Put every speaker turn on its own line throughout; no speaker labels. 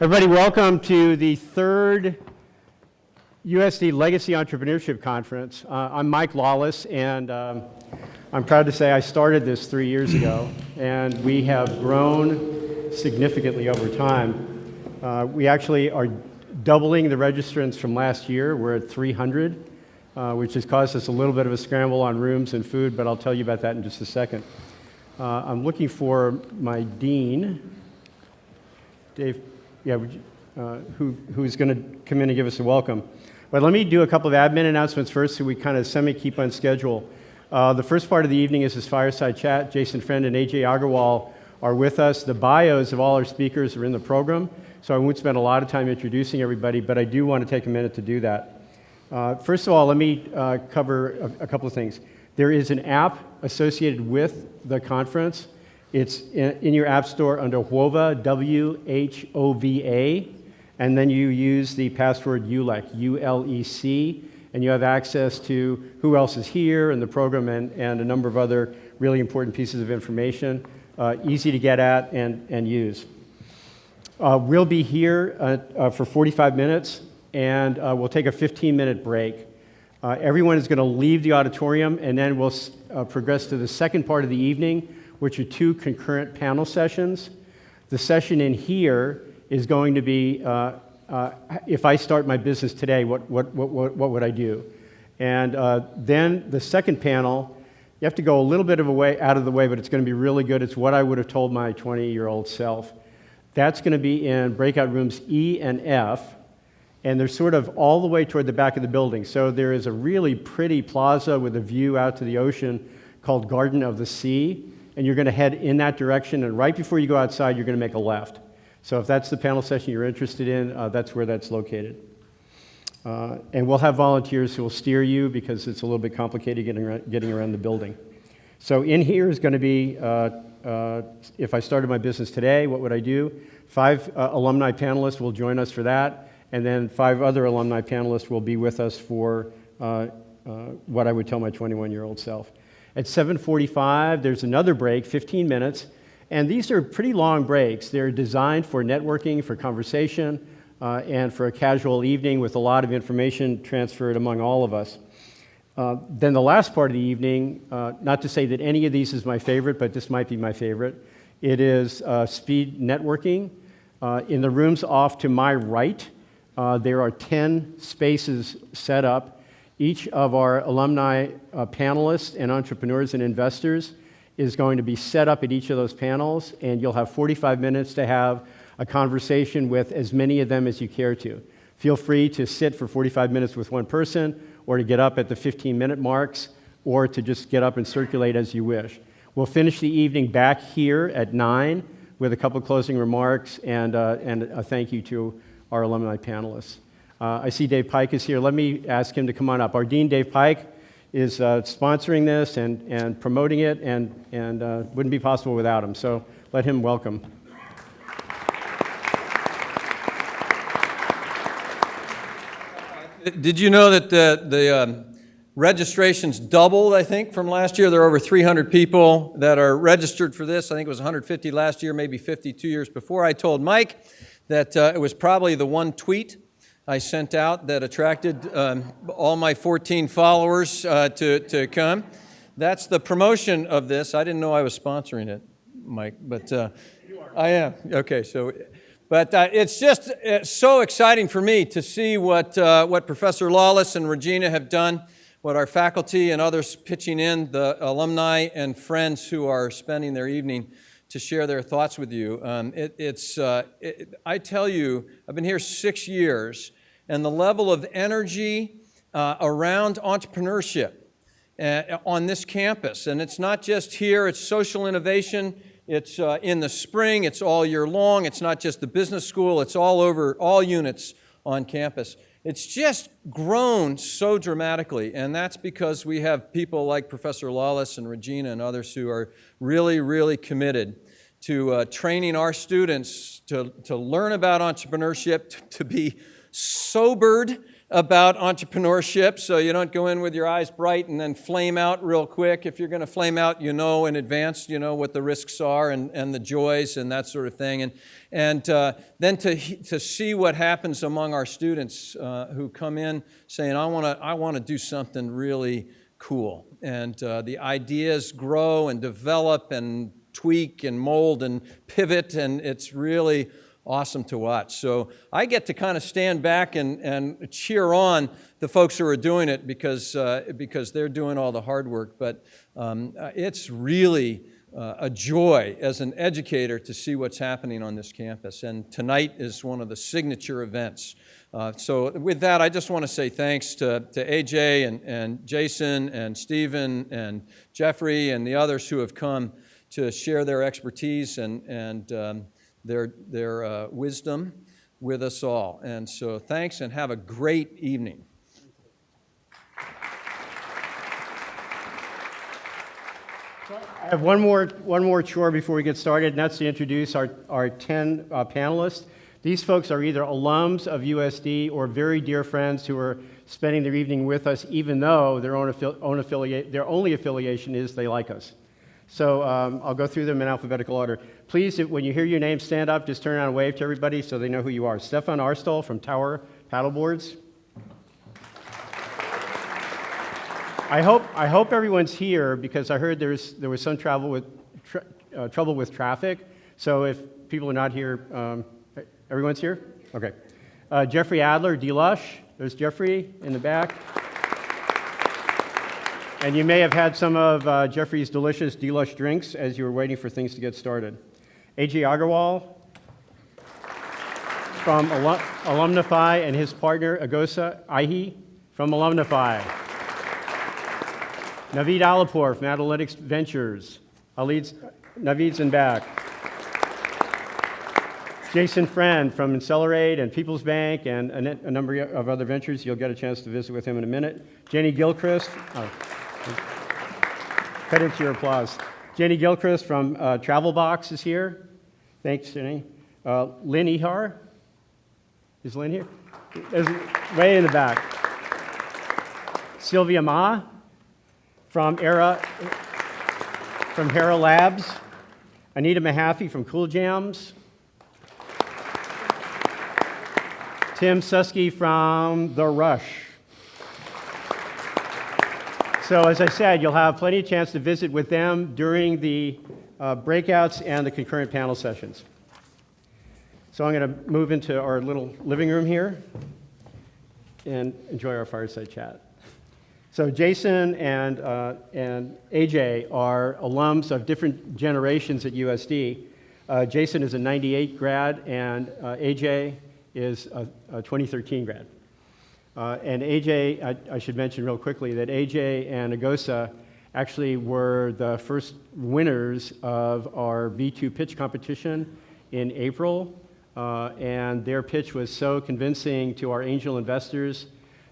Everybody, welcome to the third USD Legacy Entrepreneurship Conference. I'm Mike Lawless, and I'm proud to say I started this 3 years ago, and we have grown significantly over time. We actually are doubling the registrants from last year. We're at 300, which has caused us a little bit of a scramble on rooms and food, but I'll tell you about that in just a second. I'm looking for my dean, Dave. Yeah, who's going to come in and give us a welcome. But let me do a couple of admin announcements first so we kind of semi-keep on schedule. The first part of the evening is this fireside chat. Jason Friend and AJ Agarwal are with us. The bios of all our speakers are in the program, so I won't spend a lot of time introducing everybody, but I do want to take a minute to do that. First of all, let me cover a couple of things. There is an app associated with the conference. It's in your app store under WHOVA, W-H-O-V-A, and then you use the password ULEC, U-L-E-C, and you have access to who else is here in the program and a number of other really important pieces of information, easy to get at and use. We'll be here for 45 minutes, and we'll take a 15-minute break. Everyone is going to leave the auditorium, and then we'll progress to the second part of the evening, which are two concurrent panel sessions. The session in here is going to be, if I start my business today, what would I do? And then the second panel, you have to go a little bit of a way out of the way, but it's going to be really good. It's what I would have told my 20-year-old self. That's going to be in breakout rooms E and F, and they're sort of all the way toward the back of the building. So there is a really pretty plaza with a view out to the ocean called Garden of the Sea, and you're going to head in that direction, and right before you go outside, you're going to make a left. So if that's the panel session you're interested in, that's where that's located. And we'll have volunteers who will steer you because it's a little bit complicated getting around the building. So in here is going to be, if I started my business today, what would I do? 5 alumni panelists will join us for that, and then 5 other alumni panelists will be with us for what I would tell my 21-year-old self. At 7:45, there's another break, 15 minutes, and these are pretty long breaks. They're designed for networking, for conversation, and for a casual evening with a lot of information transferred among all of us. Then the last part of the evening, not to say that any of these is my favorite, but this might be my favorite. It is speed networking. In the rooms off to my right, there are 10 spaces set up. Each of our alumni panelists and entrepreneurs and investors is going to be set up at each of those panels, and you'll have 45 minutes to have a conversation with as many of them as you care to. Feel free to sit for 45 minutes with one person, or to get up at the 15-minute marks, or to just get up and circulate as you wish. We'll finish the evening back here at 9 with a couple closing remarks and a thank you to our alumni panelists. I see Dave Pike is here. Let me ask him to come on up. Our Dean, Dave Pike, is sponsoring this and promoting it, and wouldn't be possible without him. So let him welcome.
Did you know that the registrations doubled, I think, from last year? There are over 300 people that are registered for this. I think it was 150 last year, maybe 50 2 years before. I told Mike that it was probably the one tweet I sent out that attracted all my 14 followers to come. That's the promotion of this. I didn't know I was sponsoring it, Mike, but I am. Okay, so, but it's just so exciting for me to see what Professor Lawless and Regina have done, what our faculty and others pitching in, the alumni and friends who are spending their evening to share their thoughts with you. I tell you, I've been here 6 years, and the level of energy around entrepreneurship on this campus, and it's not just here, it's social innovation, it's in the spring, it's all year long, it's not just the business school, it's all over, all units on campus. It's just grown so dramatically, and that's because we have people like Professor Lawless and Regina and others who are really, really committed to training our students to learn about entrepreneurship, to be sobered about entrepreneurship, so you don't go in with your eyes bright and then flame out real quick. If you're going to flame out, you know in advance, you know what the risks are and the joys and that sort of thing. And then to see what happens among our students who come in saying, I want to do something really cool. And the ideas grow and develop and tweak and mold and pivot, and it's really awesome to watch. So I get to kind of stand back and cheer on the folks who are doing it because they're doing all the hard work. But it's really a joy as an educator to see what's happening on this campus. And tonight is one of the signature events. So with that, I just want to say thanks to AJ and Jason and Stephen and Jeffrey and the others who have come to share their expertise and their wisdom with us all. And so thanks and have a great evening.
I have one more chore before we get started, and that's to introduce our 10 panelists. These folks are either alums of USD or very dear friends who are spending their evening with us, even though their only affiliation is they like us. So I'll go through them in alphabetical order. Please, when you hear your name, stand up, just turn around and wave to everybody so they know who you are. Stefan Arstol from Tower Paddleboards. I hope everyone's here because I heard there was some trouble with traffic. So if people are not here, everyone's here? Okay. Jeffrey Adler, D-Lush. There's Jeffrey in the back. And you may have had some of Jeffrey's delicious D-Lush drinks as you were waiting for things to get started. AJ Agarwal from Alumnify and his partner, Agosa Aihi from Alumnify. Naveed Alipur from Analytics Ventures. Naveed's in back. Jason Friend from Accelerate and People's Bank and a number of other ventures. You'll get a chance to visit with him in a minute. Jenny Gilchrist. Cut into your applause. Jenny Gilchrist from Travelbox is here. Thanks, Jenny. Lynn Ihar. Is Lynn here? Way in the back. Sylvia Ma from Hera Labs. Anita Mahaffey from Cool Jams. Tim Susky from The Rush. So as I said, you'll have plenty of chance to visit with them during the breakouts and the concurrent panel sessions. So I'm going to move into our little living room here and enjoy our fireside chat. So Jason and AJ are alums of different generations at USD. Jason is a 98 grad and AJ is a 2013 grad. And AJ, I should mention real quickly that AJ and Agosa actually were the first winners of our V2 pitch competition in April. And their pitch was so convincing to our angel investors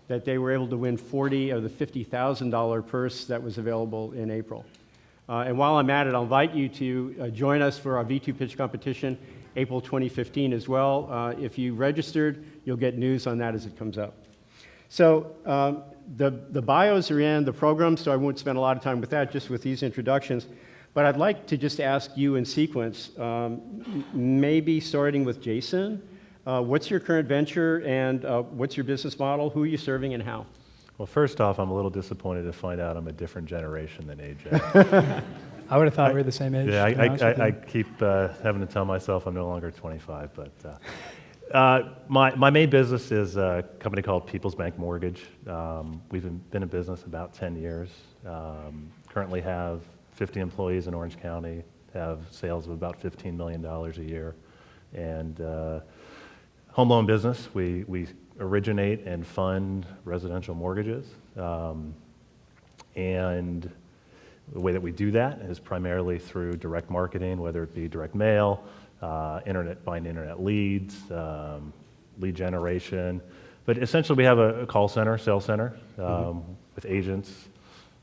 that they were able to win 40 of the $50,000 purse that was available in April. And while I'm at it, I'll invite you to join us for our V2 pitch competition, April 2015 as well. If you registered, you'll get news on that as it comes up. So the bios are in the program, so I won't spend a lot of time with that, just with these introductions. But I'd like to just ask you in sequence, maybe starting with Jason, what's your current venture and what's your business model? Who are you serving and how?
Well, first off, I'm a little disappointed to find out I'm a different generation than AJ.
I would have thought we were the same age.
Yeah, I keep having to tell myself I'm no longer 25, but my main business is a company called People's Bank Mortgage. We've been in business about 10 years. Currently have 50 employees in Orange County, have sales of about $15 million a year. And home loan business, we originate and fund residential mortgages. And the way that we do that is primarily through direct marketing, whether it be direct mail, buying internet leads, lead generation. But essentially we have a call center, sales center, with agents,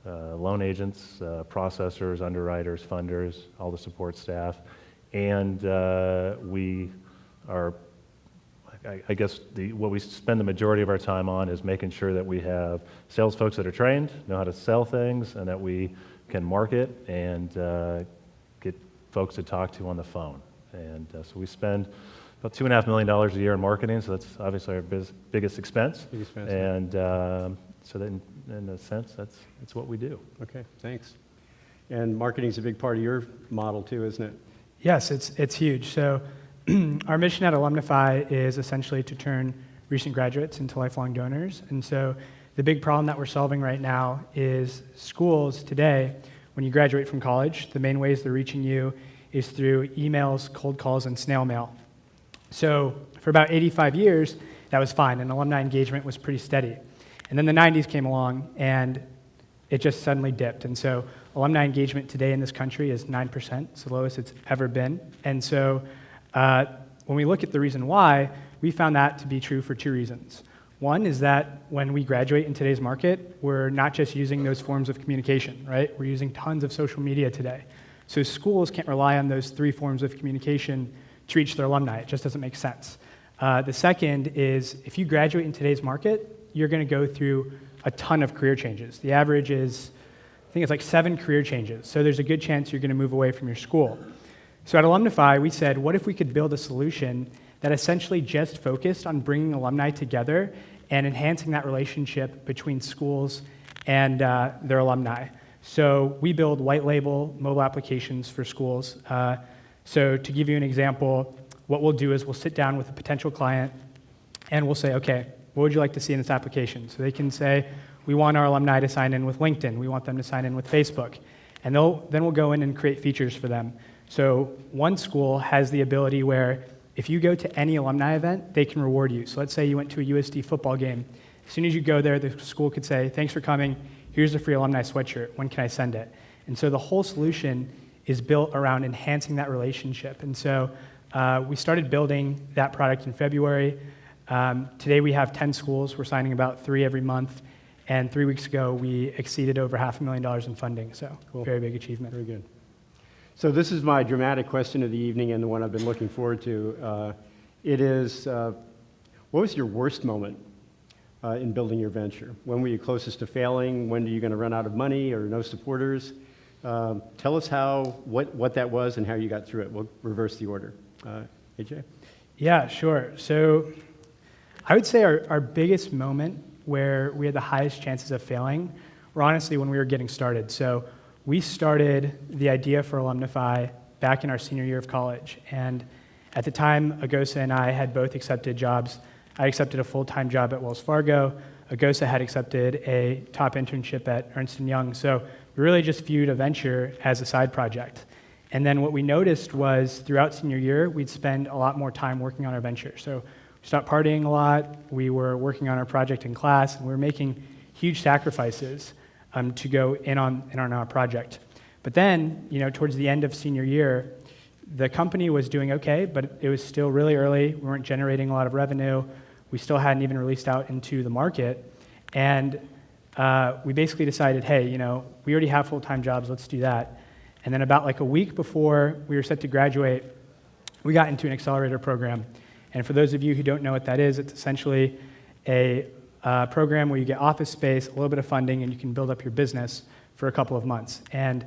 loan agents, processors, underwriters, funders, all the support staff. And we are, I I guess what we spend the majority of our time on is making sure that we have sales folks that are trained, know how to sell things, and that we can market and get folks to talk to on the phone. And so we spend about $2.5 million a year in marketing, so that's obviously our biggest expense. And so that in a sense, that's what we do.
Okay, thanks. And marketing's a big part of your model too, isn't it?
Yes, it's huge. So our mission at Alumnify is essentially to turn recent graduates into lifelong donors. And so the big problem that we're solving right now is schools today, when you graduate from college, the main ways they're reaching you is through emails, cold calls, and snail mail. So for about 85 years, that was fine, and alumni engagement was pretty steady. And then the 90s came along, and it just suddenly dipped. And so alumni engagement today in this country is 9%, it's the lowest it's ever been. And so when we look at the reason why, we found that to be true for two reasons. One is that when we graduate in today's market, we're not just using those forms of communication, right? We're using tons of social media today. So schools can't rely on those three forms of communication to reach their alumni. It just doesn't make sense. The second is if you graduate in today's market, you're going to go through a ton of career changes. The average is, I think it's like 7 career changes. So there's a good chance you're going to move away from your school. So at Alumnify, we said, what if we could build a solution that essentially just focused on bringing alumni together and enhancing that relationship between schools and their alumni. So we build white label mobile applications for schools. So to give you an example, what we'll do is we'll sit down with a potential client and we'll say, okay, what would you like to see in this application? So they can say, we want our alumni to sign in with LinkedIn. We want them to sign in with Facebook. And then we'll go in and create features for them. So one school has the ability where if you go to any alumni event, they can reward you. So let's say you went to a USD football game. As soon as you go there, the school could say, thanks for coming. Here's a free alumni sweatshirt. When can I send it? And so the whole solution is built around enhancing that relationship. And so we started building that product in February. Today we have 10 schools. We're signing about 3 every month. And 3 weeks ago, we exceeded over $500,000 in funding. So cool. Very big achievement.
Very good. So this is my dramatic question of the evening and the one I've been looking forward to. It is, what was your worst moment in building your venture? When were you closest to failing? When are you going to run out of money or no supporters? Tell us what that was and how you got through it. We'll reverse the order. AJ?
Yeah, sure. So I would say our biggest moment where we had the highest chances of failing were honestly when we were getting started. So we started the idea for Alumnify back in our senior year of college. And at the time, Agosa and I had both accepted jobs. I accepted a full-time job at Wells Fargo. Agosa had accepted a top internship at Ernst & Young. So we really just viewed a venture as a side project. And then what we noticed was throughout senior year, we'd spend a lot more time working on our venture. So we stopped partying a lot. We were working on our project in class, and we were making huge sacrifices to go in on our project. But then, towards the end of senior year, the company was doing okay, but it was still really early. We weren't generating a lot of revenue. We still hadn't even released out into the market. And we basically decided, hey, we already have full-time jobs, let's do that. And then about like a week before we were set to graduate, we got into an accelerator program. And for those of you who don't know what that is, it's essentially a program where you get office space, a little bit of funding, and you can build up your business for a couple of months. And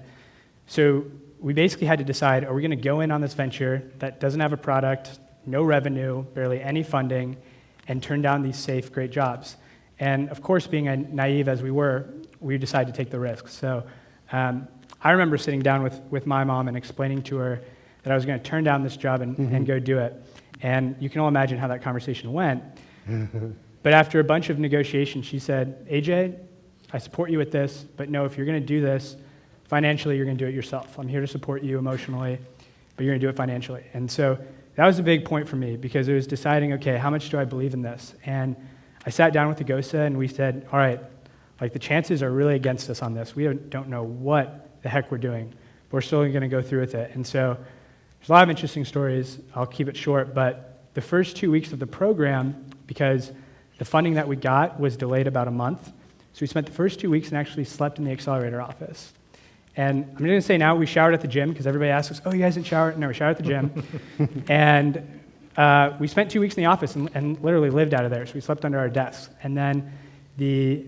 so we basically had to decide, are we going to go in on this venture that doesn't have a product, no revenue, barely any funding, and turn down these safe, great jobs? And of course, being naive as we were, we decided to take the risk. So I remember sitting down with my mom and explaining to her that I was going to turn down this job and go do it. And you can all imagine how that conversation went. But after a bunch of negotiations, she said, AJ, I support you with this, but no, if you're going to do this, financially, you're going to do it yourself. I'm here to support you emotionally, but you're going to do it financially. And so that was a big point for me because it was deciding, okay, how much do I believe in this? And I sat down with Agosa and we said, all right, like the chances are really against us on this. We don't know what the heck we're doing, but we're still going to go through with it. And so there's a lot of interesting stories. I'll keep it short, but the first 2 weeks of the program, because the funding that we got was delayed about a month, so we spent the first 2 weeks and actually slept in the accelerator office. And I'm going to say now we showered at the gym because everybody asks us, oh, you guys didn't shower? No, we showered at the gym. And we spent 2 weeks in the office and literally lived out of there. So we slept under our desks. And then the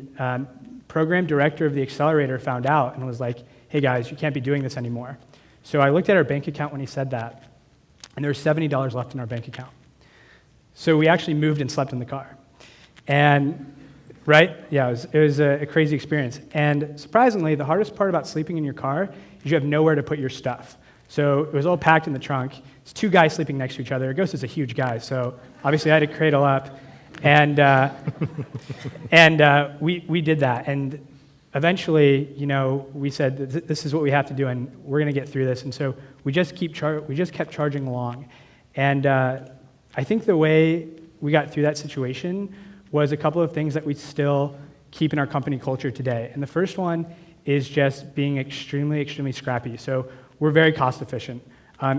program director of the accelerator found out and was like, hey guys, you can't be doing this anymore. So I looked at our bank account when he said that, and there was $70 left in our bank account. So we actually moved and slept in the car. And, right? Yeah, it was a crazy experience. And surprisingly, the hardest part about sleeping in your car is you have nowhere to put your stuff. So it was all packed in the trunk. It's 2 guys sleeping next to each other. Ghost is a huge guy, so obviously I had to cradle up. And we did that. And eventually, we said, this is what we have to do, and we're going to get through this. And so we just kept charging along. And I think the way we got through that situation was a couple of things that we still keep in our company culture today. And the first one is just being extremely, extremely scrappy. So we're very cost efficient.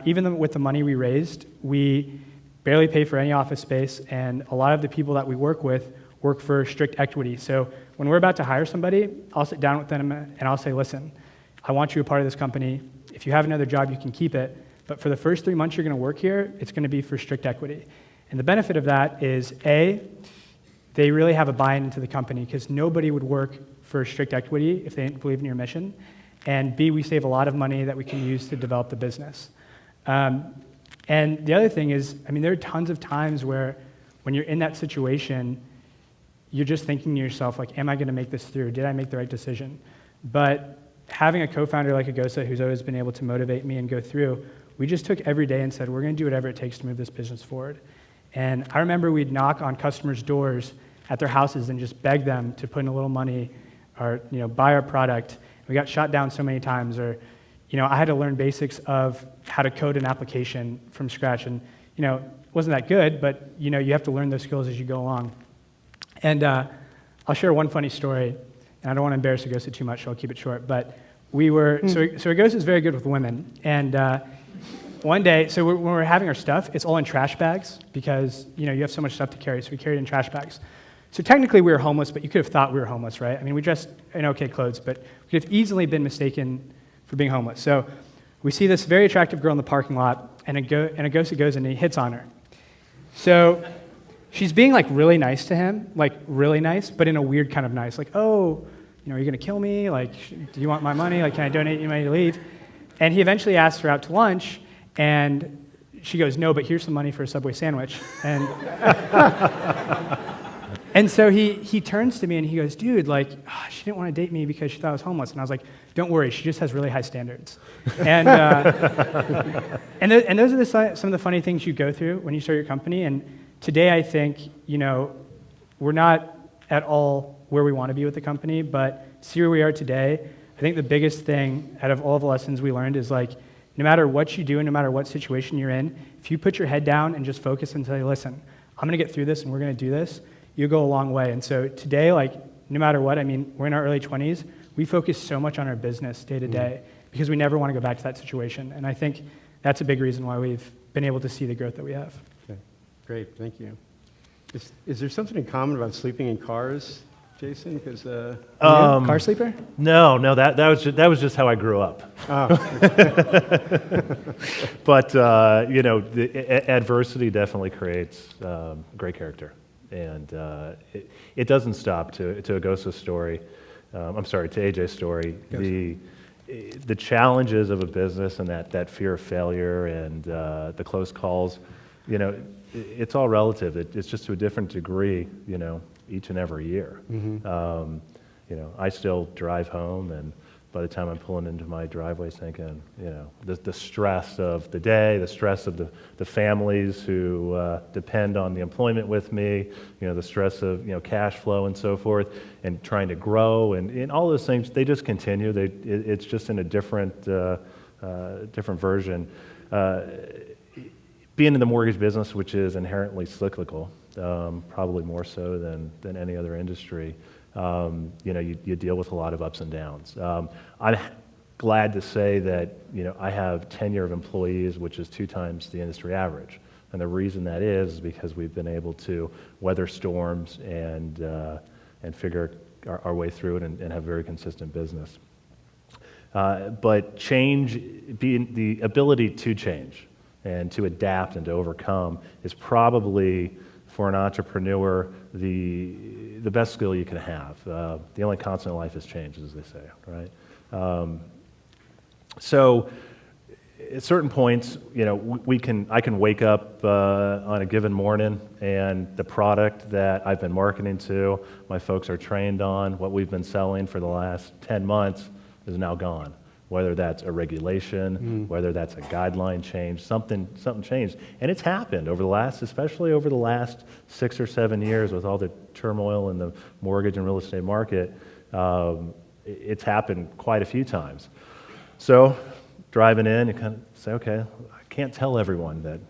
Even with the money we raised, we barely pay for any office space, and a lot of the people that we work with work for strict equity. So when we're about to hire somebody, I'll sit down with them and I'll say, listen, I want you a part of this company. If you have another job, you can keep it. But for the first 3 months you're going to work here, it's going to be for strict equity. And the benefit of that is, A, they really have a buy-in into the company because nobody would work for strict equity if they didn't believe in your mission. And B, we save a lot of money that we can use to develop the business. And the other thing is, there are tons of times where when you're in that situation, you're just thinking to yourself, like, am I going to make this through? Did I make the right decision? But having a co-founder like Agosa who's always been able to motivate me and go through, we just took every day and said, we're going to do whatever it takes to move this business forward. And I remember we'd knock on customers' doors at their houses and just beg them to put in a little money or buy our product. We got shot down so many times. Or I had to learn basics of how to code an application from scratch. And it wasn't that good, but you have to learn those skills as you go along. And I'll share one funny story, and I don't want to embarrass Agosa too much, so I'll keep it short. But we were, so Agosa is very good with women. And one day, so when we're having our stuff, it's all in trash bags because you have so much stuff to carry, so we carried it in trash bags. So technically we were homeless, but you could have thought we were homeless, right? We dressed in okay clothes, but we could have easily been mistaken for being homeless. So we see this very attractive girl in the parking lot, and Agosa goes and he hits on her. So she's being really nice to him, really nice, but in a weird kind of nice, like, oh, are you going to kill me? Do you want my money? Can I donate you money to leave? And he eventually asks her out to lunch, and she goes, no, but here's some money for a Subway sandwich. And and so he turns to me and he goes, dude, she didn't want to date me because she thought I was homeless. And I was like, don't worry, she just has really high standards. And and those are some of the funny things you go through when you start your company. And today I think, we're not at all where we want to be with the company, but see where we are today. I think the biggest thing out of all the lessons we learned is no matter what you do and no matter what situation you're in, if you put your head down and just focus and say, listen, I'm going to get through this and we're going to do this, you'll go a long way. And so today, no matter what, we're in our early 20s, we focus so much on our business day to day because we never want to go back to that situation. And I think that's a big reason why we've been able to see the growth that we have.
Okay, great, thank you. Is there something in common about sleeping in cars, Jason? Because
car sleeper?
No, that was just how I grew up.
Oh.
But adversity definitely creates great character, and it doesn't stop. To Agosa's story, to AJ's story. The challenges of a business and that fear of failure and the close calls, it's all relative. It's just to a different degree, each and every year. Mm-hmm. I still drive home, and by the time I'm pulling into my driveway, thinking, the stress of the day, the stress of the families who depend on the employment with me, the stress of cash flow and so forth, and trying to grow, and all those things, they just continue. It's just in a different version. Being in the mortgage business, which is inherently cyclical, probably more so than any other industry, you deal with a lot of ups and downs. I'm glad to say that I have tenure of employees, which is 2 times the industry average, and the reason that is because we've been able to weather storms and figure our way through it and have very consistent business. But change, being the ability to change and to adapt and to overcome is probably, for an entrepreneur, the best skill you can have. The only constant in life is change, as they say, right? So at certain points, I can wake up on a given morning and the product that I've been marketing to, my folks are trained on, what we've been selling for the last 10 months is now gone. Whether that's a regulation, whether that's a guideline change, something changed. And it's happened especially over the last 6 or 7 years with all the turmoil in the mortgage and real estate market. It's happened quite a few times. So driving in, you kind of say, okay, I can't tell everyone that,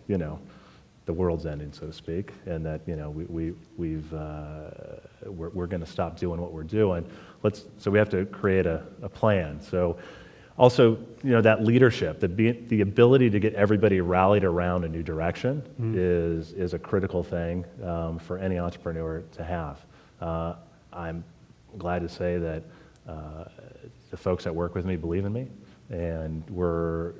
the world's ending, so to speak, and that, we're going to stop doing what we're doing. So we have to create a plan. So also, that leadership, the ability to get everybody rallied around a new direction is a critical thing for any entrepreneur to have. I'm glad to say that the folks that work with me believe in me, and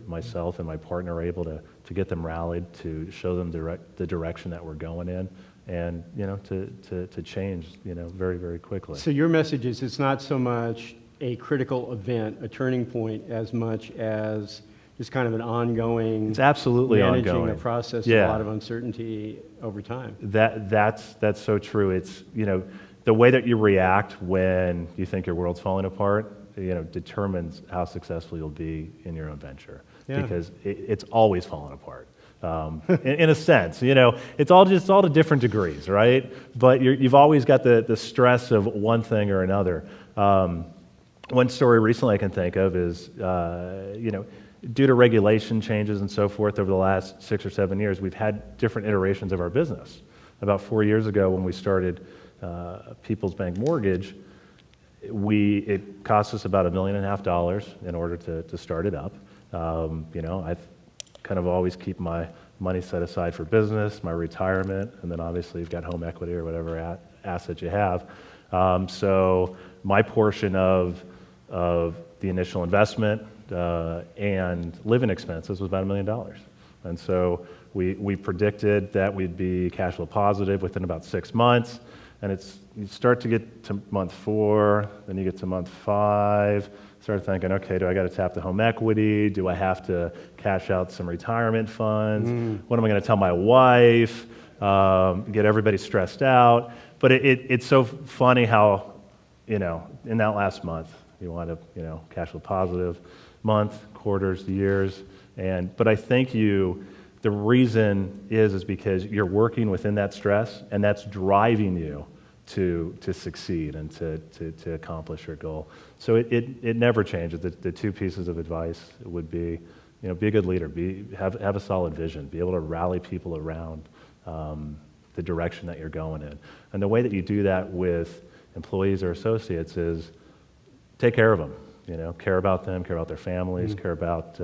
myself and my partner are able to get them rallied, to show them the direction that we're going in, and to change very, very quickly.
So your message is it's not so much a critical event, a turning point, as much as just kind of an ongoing.
It's absolutely
managing
ongoing.
the process of a lot of uncertainty over time.
That's so true. It's the way that you react when you think your world's falling apart, determines how successful you'll be in your own venture.
Yeah.
Because it's always falling apart. In a sense, it's all to different degrees, right? But you've always got the stress of one thing or another. One story recently I can think of is, due to regulation changes and so forth over the last 6 or 7 years, we've had different iterations of our business. About 4 years ago, when we started People's Bank Mortgage, it cost us about $1.5 million in order to start it up. I've kind of always keep my money set aside for business, my retirement, and then obviously you've got home equity or whatever asset you have. So my portion of the initial investment and living expenses was about $1 million. And so we predicted that we'd be cash flow positive within about 6 months. And you start to get to month 4, then you get to month 5, start thinking, okay, do I got to tap the home equity? Do I have to cash out some retirement funds? What am I going to tell my wife? Get everybody stressed out. But it's so funny how, in that last month, you wind up, cash flow positive month, quarters, years. But I think the reason is because you're working within that stress, and that's driving you to succeed and to accomplish your goal. So it never changes. The 2 pieces of advice would be, be a good leader, have a solid vision, be able to rally people around the direction that you're going in. And the way that you do that with employees or associates is take care of them. Care about them, care about their families, care about.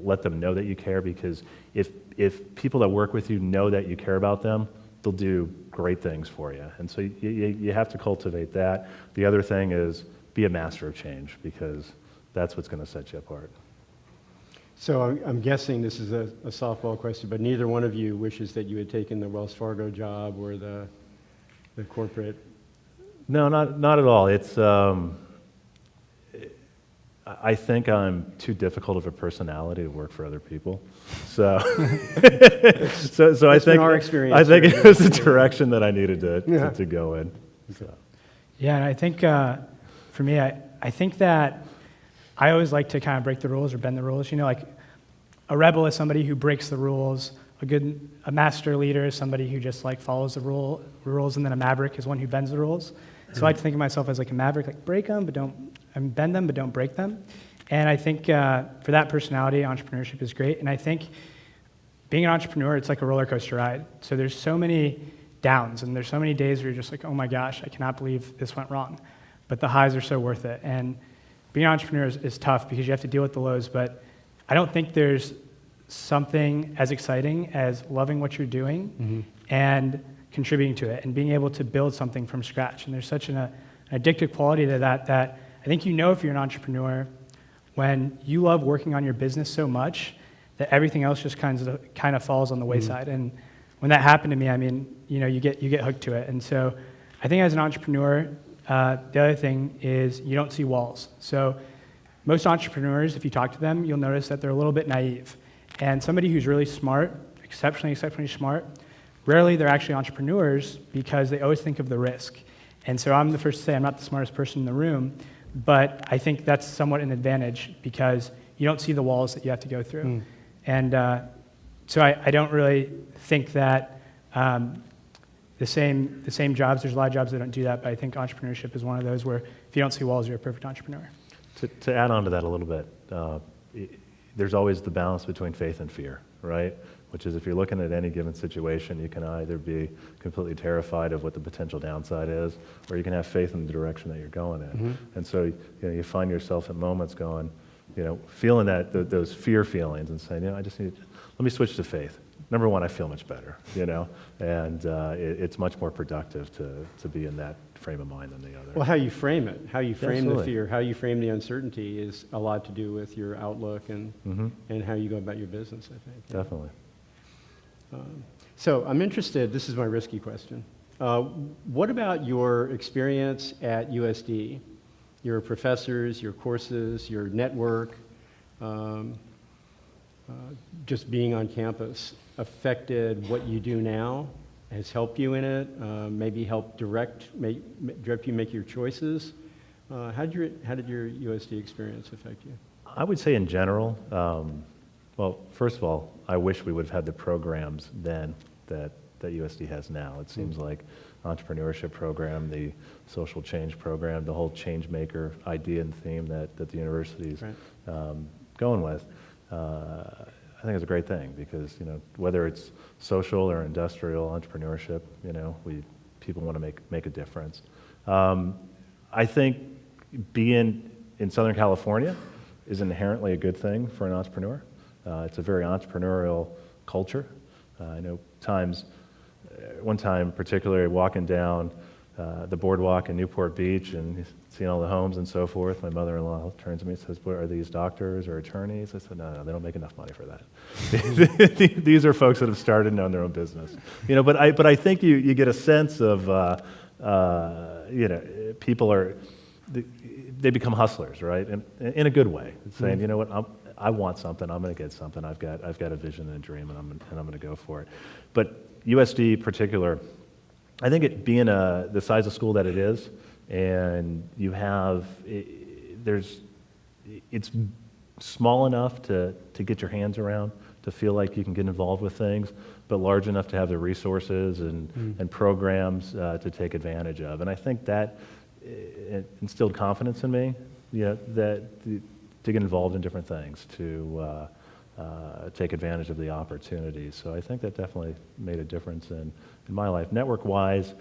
Let them know that you care, because if people that work with you know that you care about them, they'll do great things for you. And so you have to cultivate that. The other thing is be a master of change, because that's what's going to set you apart.
So I'm guessing this is a softball question, but neither one of you wishes that you had taken the Wells Fargo job or the corporate.
No, not at all. It's I think I'm too difficult of a personality to work for other people. So I think
our experience.
I think it was the direction that I needed to go in. So.
Yeah, and I think for me, I think that I always like to kind of break the rules or bend the rules. Like a rebel is somebody who breaks the rules. A master leader is somebody who just follows the rules, and then a maverick is one who bends the rules. So I like to think of myself as like a maverick, break them, but don't bend them, but don't break them. And I think for that personality, entrepreneurship is great. And I think being an entrepreneur, it's like a roller coaster ride. So there's so many downs, and there's so many days where you're just like, oh my gosh, I cannot believe this went wrong. But the highs are so worth it. And being an entrepreneur is tough because you have to deal with the lows, but I don't think there's something as exciting as loving what you're doing and contributing to it and being able to build something from scratch. And there's such an addictive quality to that I think if you're an entrepreneur, when you love working on your business so much that everything else just kind of falls on the wayside. And when that happened to me, I mean, you get hooked to it. And so I think as an entrepreneur, the other thing is you don't see walls. So most entrepreneurs, if you talk to them, you'll notice that they're a little bit naive. And somebody who's really smart, exceptionally smart, rarely they're actually entrepreneurs because they always think of the risk. And so I'm the first to say I'm not the smartest person in the room, but I think that's somewhat an advantage because you don't see the walls that you have to go through. And so I don't really think that the same jobs, there's a lot of jobs that don't do that, but I think entrepreneurship is one of those where if you don't see walls, you're a perfect entrepreneur.
To add on to that a little bit, there's always the balance between faith and fear, right? Which is if you're looking at any given situation, you can either be completely terrified of what the potential downside is, or you can have faith in the direction that you're going in. And so you find yourself at moments going, feeling those fear feelings and saying, I just let me switch to faith. Number one, I feel much better, and it's much more productive to be in that frame of mind than the other.
Well, how you frame it, how you frame the
Absolutely.
fear, how you frame the uncertainty is a lot to do with your outlook and how you go about your business, I think.
Definitely.
So I'm interested, this is my risky question. What about your experience at USD, your professors, your courses, your network, just being on campus affected what you do now, has helped you in it, maybe helped direct you make your choices? How did your USD experience affect you?
I would say in general, well, first of all, I wish we would have had the programs then that USD has now. It seems like entrepreneurship program, the social change program, the whole change maker idea and theme that the university's going with, I think it's a great thing because whether it's social or industrial entrepreneurship, people want to make a difference. I think being in Southern California is inherently a good thing for an entrepreneur. It's a very entrepreneurial culture. I know one time particularly walking down the boardwalk in Newport Beach and seeing all the homes and so forth, my mother-in-law turns to me and says, "What, are these doctors or attorneys?" I said, no, they don't make enough money for that. These are folks that have started and own their own business. But I think you get a sense of, people they become hustlers, right? And in a good way, saying, you know what, I want something, I'm going to get something, I've got a vision and a dream, and I'm going to go for it. But USD in particular, I think it being the size of school that it is, and you have, it's small enough to get your hands around, to feel like you can get involved with things, but large enough to have the resources and programs to take advantage of. And I think that instilled confidence in me, that to get involved in different things, to take advantage of the opportunities. So I think that definitely made a difference in my life. Network-wise,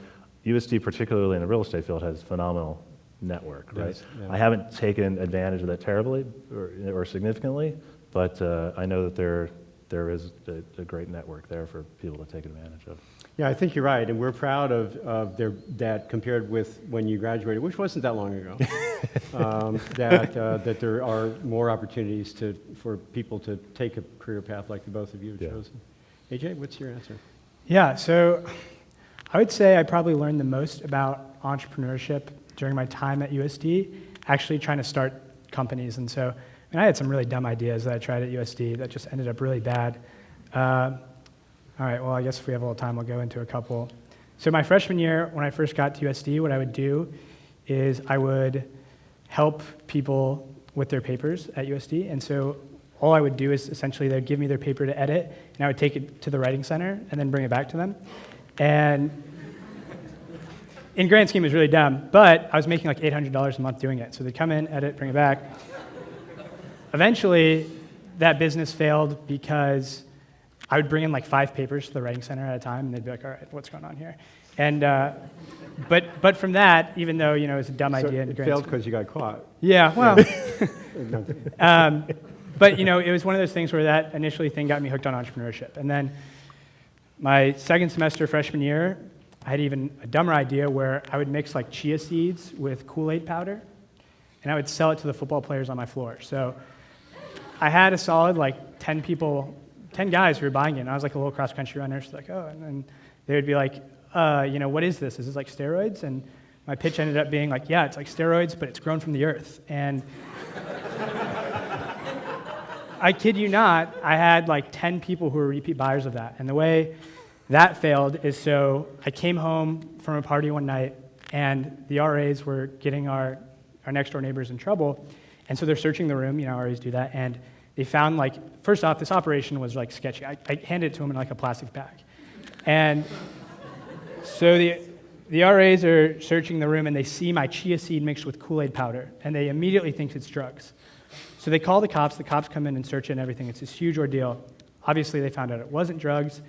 USD, particularly in the real estate field, has phenomenal network, right?
Yes, yeah.
I haven't taken advantage of that terribly or significantly, but I know that there is a great network there for people to take advantage of.
Yeah, I think you're right, and we're proud of that compared with when you graduated, which wasn't that long ago, that there are more opportunities for people to take a career path like the both of you have chosen. AJ, what's your answer?
Yeah, so I would say I probably learned the most about entrepreneurship during my time at USD, actually trying to start companies. And so I had some really dumb ideas that I tried at USD that just ended up really bad. All right, well, I guess if we have a little time, I'll go into a couple. So my freshman year, when I first got to USD, what I would do is I would help people with their papers at USD. And so all I would do is essentially they'd give me their paper to edit, and I would take it to the writing center and then bring it back to them. And in grand scheme, it was really dumb, but I was making like $800 a month doing it. So they'd come in, edit, bring it back. Eventually, that business failed because I would bring in like 5 papers to the writing center at a time, and they'd be like, "All right, what's going on here?" And but from that, even though it was a dumb idea,
So it failed because you got caught.
Yeah, well, but it was one of those things where that initially thing got me hooked on entrepreneurship, and then my second semester freshman year, I had even a dumber idea where I would mix like chia seeds with Kool-Aid powder, and I would sell it to the football players on my floor. So I had a solid like like 10 people, 10 guys who were buying it, and I was like a little cross-country runner, so like, oh, and then they would be like, what is this? Is this like steroids? And my pitch ended up being like, yeah, it's like steroids, but it's grown from the earth. And I kid you not, I had like 10 people who were repeat buyers of that. And the way that failed is, so I came home from a party one night, and the RAs were getting our next door neighbors in trouble. And so they're searching the room, RAs do that, and they found, like, first off, this operation was like sketchy. I handed it to them in like a plastic bag. And so the RAs are searching the room, and they see my chia seed mixed with Kool-Aid powder, and they immediately think it's drugs. So they call the cops come in and search it and everything. It's this huge ordeal. Obviously, they found out it wasn't drugs,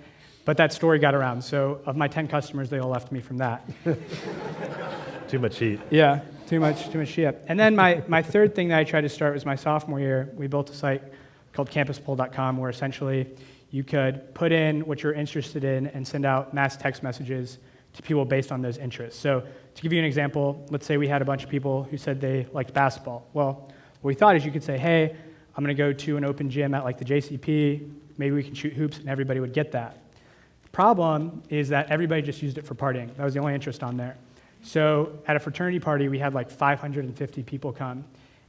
but that story got around. So of my 10 customers, they all left me from that.
Too much heat.
Yeah, too much shit. And then my third thing that I tried to start was my sophomore year. We built a site called campuspoll.com where essentially you could put in what you're interested in and send out mass text messages to people based on those interests. So to give you an example, let's say we had a bunch of people who said they liked basketball. Well, what we thought is you could say, hey, I'm going to go to an open gym at like the JCP, maybe we can shoot hoops, and everybody would get that. The problem is that everybody just used it for partying. That was the only interest on there. So at a fraternity party, we had like 550 people come,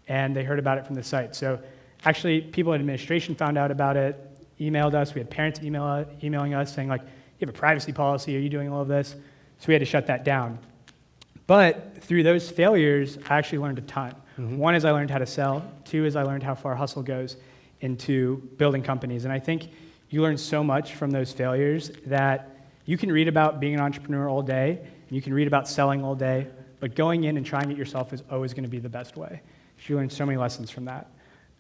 and they heard about it from the site. So actually, people in administration found out about it, emailed us. We had parents emailing us saying, like, you have a privacy policy, are you doing all of this? So we had to shut that down. But through those failures, I actually learned a ton. Mm-hmm. One is I learned how to sell. Two is I learned how far hustle goes into building companies. And I think you learn so much from those failures that you can read about being an entrepreneur all day, and you can read about selling all day, but going in and trying it yourself is always going to be the best way. You learn so many lessons from that.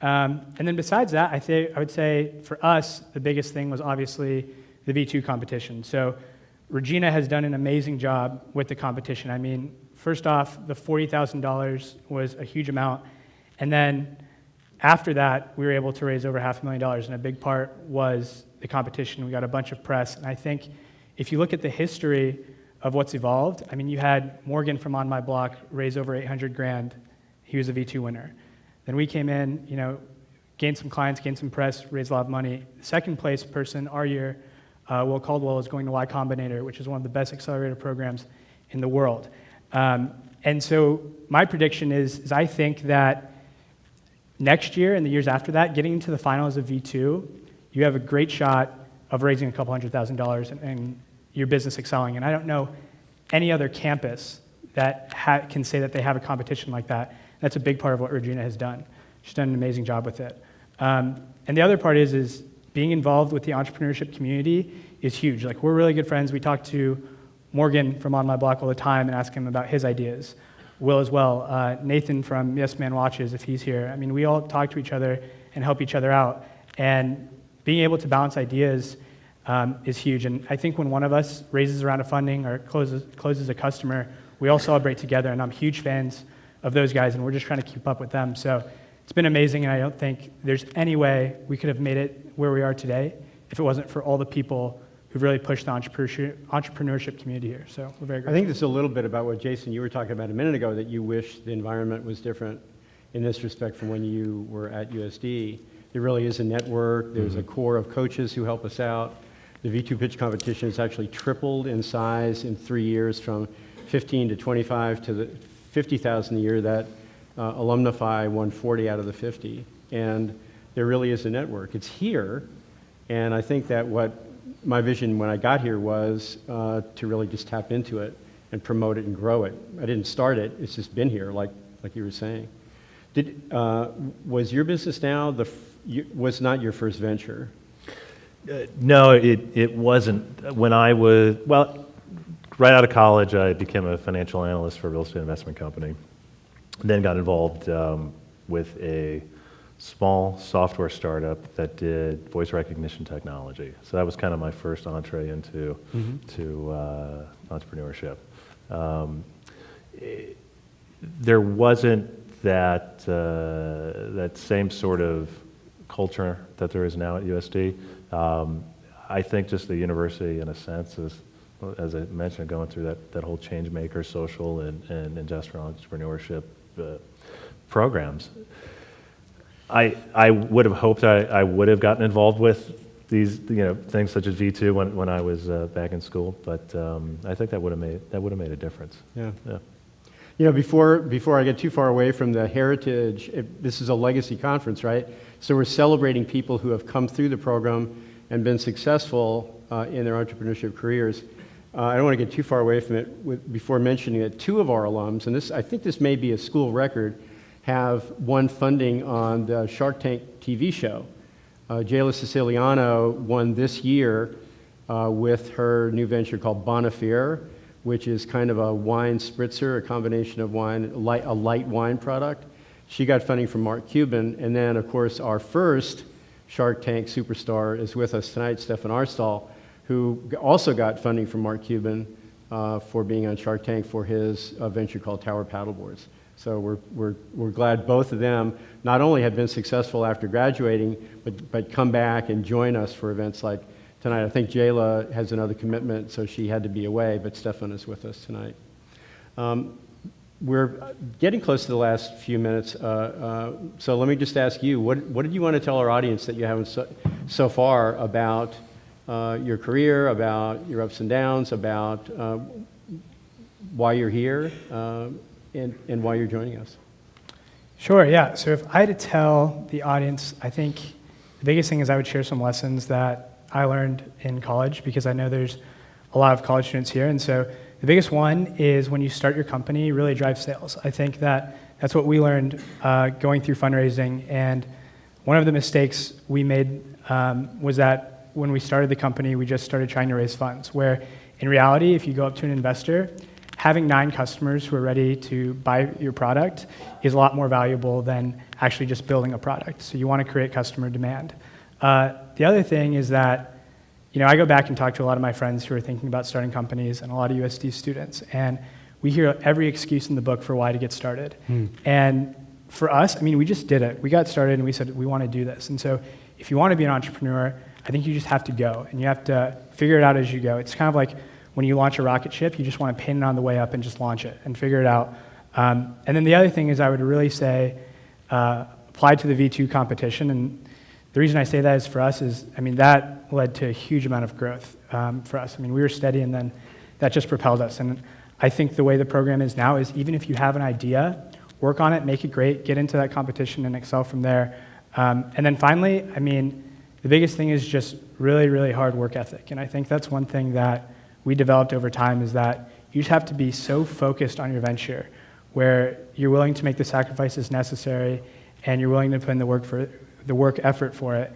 And then besides that, I would say for us, the biggest thing was obviously the V2 competition. So Regina has done an amazing job with the competition. I mean, first off, the $40,000 was a huge amount. And then after that, we were able to raise over $500,000. And a big part was the competition. We got a bunch of press. And I think if you look at the history of what's evolved, I mean, you had Morgan from On My Block raise over $800,000. He was a V2 winner. Then we came in, gained some clients, gained some press, raised a lot of money. The second place person our year, Will Caldwell, is going to Y Combinator, which is one of the best accelerator programs in the world. And so my prediction is I think that next year and the years after that, getting into the finals of V2, you have a great shot of raising a couple $100,000 and your business excelling. And I don't know any other campus that can say that they have a competition like that. That's a big part of what Regina has done. She's done an amazing job with it. And the other part is being involved with the entrepreneurship community is huge. Like, we're really good friends. We talk to Morgan from On My Block all the time and ask him about his ideas. Will as well. Nathan from Yes Man Watches, if he's here. I mean, we all talk to each other and help each other out. And being able to balance ideas is huge. And I think when one of us raises a round of funding or closes a customer, we all celebrate together. And I'm huge fans of those guys, and we're just trying to keep up with them. So it's been amazing, and I don't think there's any way we could have made it where we are today if it wasn't for all the people who've really pushed the entrepreneurship community here. So we're very grateful.
I think this is a little bit about what, Jason, you were talking about a minute ago, that you wish the environment was different in this respect from when you were at USD. There really is a network. There's a core of coaches who help us out. The V2 pitch competition has actually tripled in size in 3 years, from 15 to 25 to the 50,000 a year. That Alumnify won 40 out of the 50. And there really is a network. It's here, and I think that what my vision when I got here was to really just tap into it and promote it and grow it. I didn't start it, it's just been here, like you were saying. Was your business now, was not your first venture?
No, it wasn't. When I was, right out of college, I became a financial analyst for a real estate investment company. Then got involved with a small software startup that did voice recognition technology. So that was kind of my first entree into entrepreneurship. There wasn't that same sort of culture that there is now at USD. I think just the university, in a sense, is, as I mentioned, going through that whole change maker, social and industrial entrepreneurship programs. I would have hoped I would have gotten involved with these, things such as V2 when I was back in school, but I think that would have made a difference.
Yeah.
Yeah.
Before I get too far away from the heritage, this is a legacy conference, right? So we're celebrating people who have come through the program and been successful in their entrepreneurship careers. I don't want to get too far away from it before mentioning that two of our alums, and I think this may be a school record, have won funding on the Shark Tank TV show. Jayla Siciliano won this year with her new venture called Bonafire, which is kind of a wine spritzer, a combination of wine, a light wine product. She got funding from Mark Cuban, and then, of course, our first Shark Tank superstar is with us tonight, Stefan Arstal, who also got funding from Mark Cuban for being on Shark Tank for his venture called Tower Paddleboards. So we're glad both of them not only have been successful after graduating, but come back and join us for events like tonight. I think Jayla has another commitment, so she had to be away, but Stefan is with us tonight. We're getting close to the last few minutes, so let me just ask you, what did you want to tell our audience that you haven't so far about your career, about your ups and downs, about why you're here, and why you're joining us?
Sure, yeah. So if I had to tell the audience, I think the biggest thing is I would share some lessons that I learned in college, because I know there's a lot of college students here. And so the biggest one is when you start your company, really drive sales. I think that's what we learned going through fundraising. And one of the mistakes we made was that when we started the company, we just started trying to raise funds, where in reality, if you go up to an investor, having 9 customers who are ready to buy your product is a lot more valuable than actually just building a product. So you want to create customer demand. The other thing is that, I go back and talk to a lot of my friends who are thinking about starting companies and a lot of USD students, and we hear every excuse in the book for why to get started. And for us, we just did it. We got started and we said, we want to do this. And so if you want to be an entrepreneur, I think you just have to go, and you have to figure it out as you go. It's kind of like when you launch a rocket ship, you just want to paint it on the way up and just launch it and figure it out. And then the other thing is I would really say apply to the V2 competition. And the reason I say that is for us is, that led to a huge amount of growth for us. We were steady, and then that just propelled us. And I think the way the program is now is even if you have an idea, work on it, make it great, get into that competition and excel from there. And then finally, the biggest thing is just really, really hard work ethic. And I think that's one thing that we developed over time, is that you just have to be so focused on your venture where you're willing to make the sacrifices necessary and you're willing to put in the work effort for it.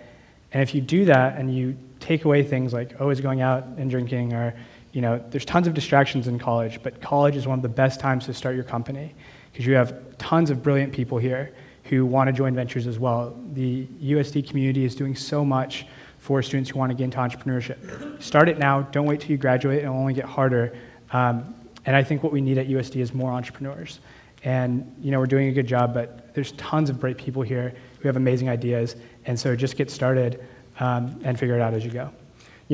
And if you do that and you take away things like always going out and drinking, or there's tons of distractions in college, but college is one of the best times to start your company because you have tons of brilliant people here who want to join ventures as well. The USD community is doing so much for students who want to get into entrepreneurship. Start it now. Don't wait till you graduate. It'll only get harder. And I think what we need at USD is more entrepreneurs. And we're doing a good job, but there's tons of bright people here who have amazing ideas. And so just get started and figure it out as you go.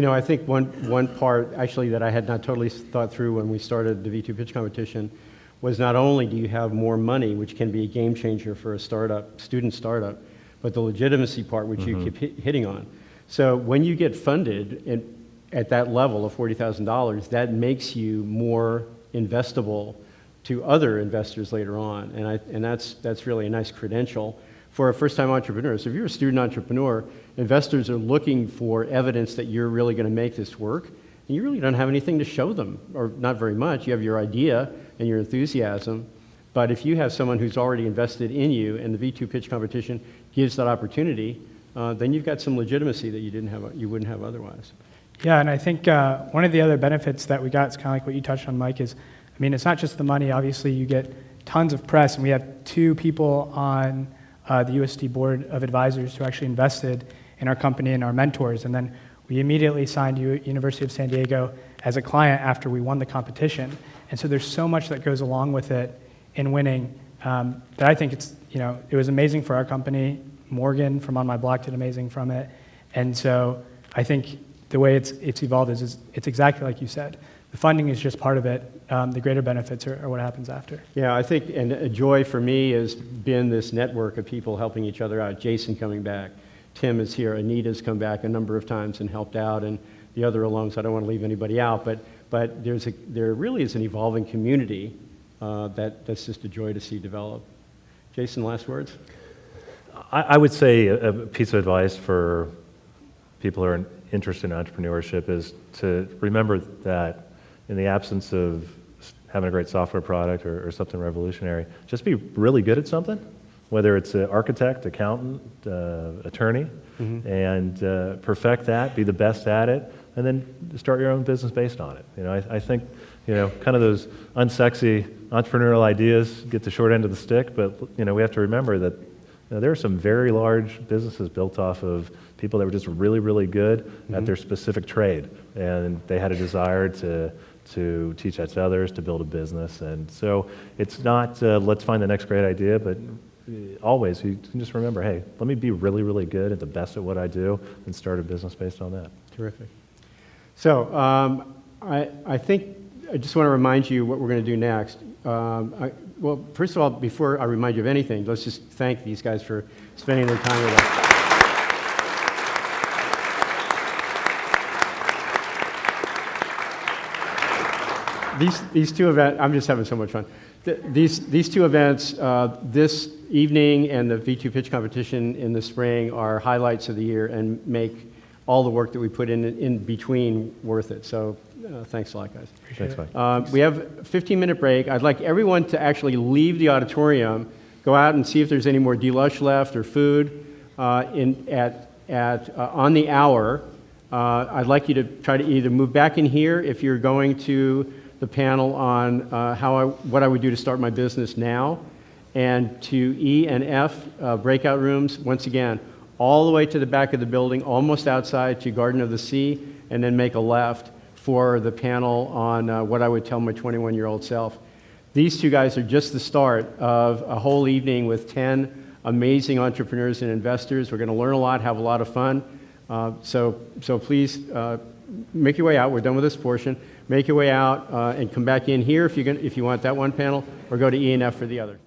I think one part actually that I had not totally thought through when we started the V2 pitch competition was not only do you have more money, which can be a game changer for a student startup, but the legitimacy part, which you keep hitting on. So when you get funded at that level of $40,000, that makes you more investable to other investors later on, and that's really a nice credential for a first-time entrepreneur. So if you're a student entrepreneur, investors are looking for evidence that you're really going to make this work, and you really don't have anything to show them, or not very much. You have your idea and your enthusiasm, but if you have someone who's already invested in you, and the V2 pitch competition gives that opportunity, then you've got some legitimacy that you wouldn't have otherwise.
Yeah, and I think one of the other benefits that we got is kind of like what you touched on, Mike, is, it's not just the money. Obviously, you get tons of press, and we have 2 people on the USD board of advisors who actually invested in our company and our mentors, and then we immediately signed University of San Diego as a client after we won the competition. And so there's so much that goes along with it in winning that I think it was amazing for our company. Morgan from On My Block did amazing from it. And so I think the way it's evolved is it's exactly like you said. The funding is just part of it. the greater benefits are what happens after.
Yeah, I think, and a joy for me has been this network of people helping each other out. Jason coming back, Tim is here, Anita's come back a number of times and helped out, and the other alums, I don't want to leave anybody out, but there really is an evolving community that's just a joy to see develop. Jason, last words?
I would say a piece of advice for people who are interested in entrepreneurship is to remember that in the absence of having a great software product or something revolutionary, just be really good at something, whether it's an architect, accountant, attorney, and perfect that, be the best at it, and then start your own business based on it. You know, I think, you know, kind of those unsexy entrepreneurial ideas get the short end of the stick, but, you know, we have to remember that there are some very large businesses built off of people that were just really, really good at their specific trade, and they had a desire to teach that to others, to build a business. And so it's not let's find the next great idea, but always you can just remember, hey, let me be really, really good at the best at what I do and start a business based on that.
Terrific. So I think I just want to remind you what we're going to do next. Well, first of all, before I remind you of anything, let's just thank these guys for spending their time with us. These two events, I'm just having so much fun. These two events, this evening and the V2 pitch competition in the spring, are highlights of the year and make all the work that we put in between worth it. So thanks a lot, guys.
Thanks, Mike.
We have a 15-minute break. I'd like everyone to actually leave the auditorium, go out and see if there's any more deluxe left or food on the hour. I'd like you to try to either move back in here if you're going to the panel on what I would do to start my business now, and to E and F breakout rooms, once again, all the way to the back of the building, almost outside to Garden of the Sea, and then make a left for the panel on what I would tell my 21-year-old self. These two guys are just the start of a whole evening with 10 amazing entrepreneurs and investors. We're going to learn a lot, have a lot of fun. So please make your way out. We're done with this portion. Make your way out and come back in here if you want that one panel, or go to E and F for the other.